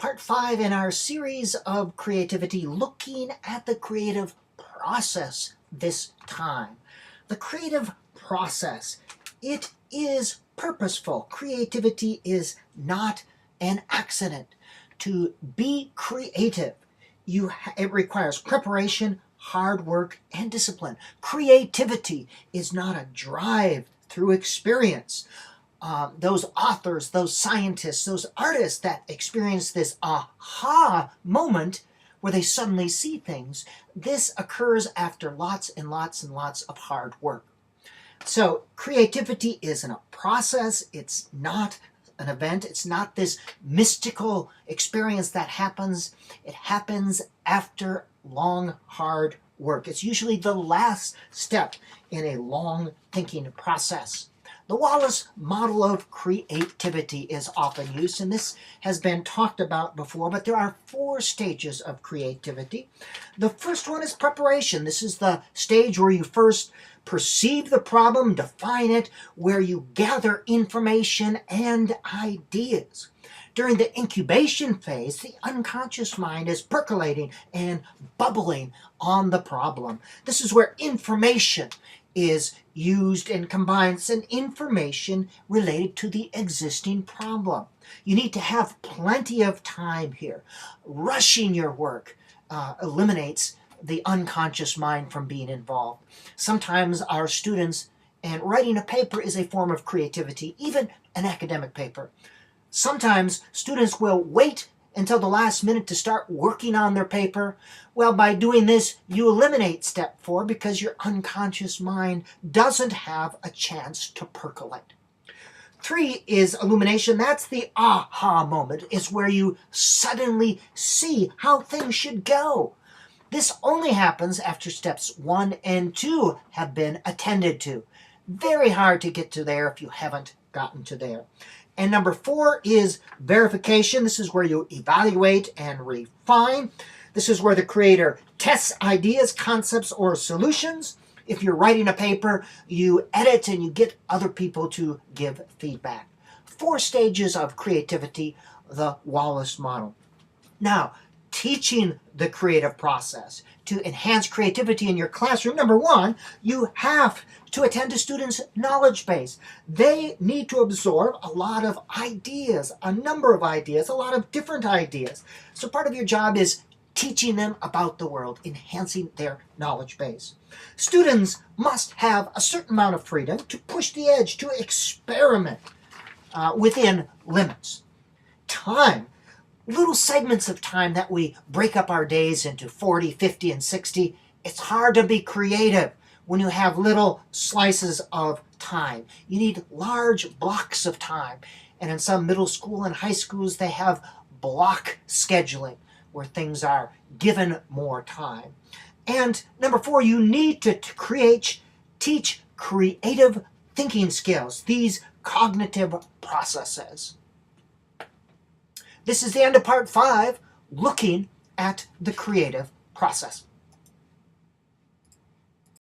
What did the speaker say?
Part 5 in our series of creativity, looking at the creative process this time. The creative process, it is purposeful. Creativity is not an accident. To be creative, it requires preparation, hard work, and discipline. Creativity is not a drive through experience. Those authors, those scientists, those artists that experience this aha moment where they suddenly see things, this occurs after lots and lots and lots of hard work. So creativity isn't a process, it's not an event, it's not this mystical experience that happens. It happens after long, hard work. It's usually the last step in a long thinking process. The Wallas model of creativity is often used, and this has been talked about before, but there are 4 stages of creativity. The first one is preparation. This is the stage where you first perceive the problem, define it, where you gather information and ideas. During the incubation phase, the unconscious mind is percolating and bubbling on the problem. This is where information is used and combines an information related to the existing problem. You need to have plenty of time here. Rushing your work eliminates the unconscious mind from being involved. Sometimes our students, and writing a paper is a form of creativity, even an academic paper. Sometimes students will wait until the last minute to start working on their paper. Well, by doing this, you eliminate step 4 because your unconscious mind doesn't have a chance to percolate. 3 is illumination. That's the aha moment. It's where you suddenly see how things should go. This only happens after steps 1 and 2 have been attended to. Very hard to get to there if you haven't gotten to there. And number 4 is verification. This is where you evaluate and refine. This is where the creator tests ideas, concepts, or solutions. If you're writing a paper, you edit and you get other people to give feedback. 4 stages of creativity, the Wallas model. Now, teaching the creative process to enhance creativity in your classroom. Number 1, you have to attend to students' knowledge base. They need to absorb a lot of ideas, a number of ideas, a lot of different ideas. So part of your job is teaching them about the world, enhancing their knowledge base. Students must have a certain amount of freedom to push the edge, to experiment within limits. Time. Little segments of time that we break up our days into 40, 50, and 60. It's hard to be creative when you have little slices of time. You need large blocks of time. And in some middle school and high schools, they have block scheduling where things are given more time. And number 4, you need to teach creative thinking skills, these cognitive processes. This is the end of part 5, looking at the creative process.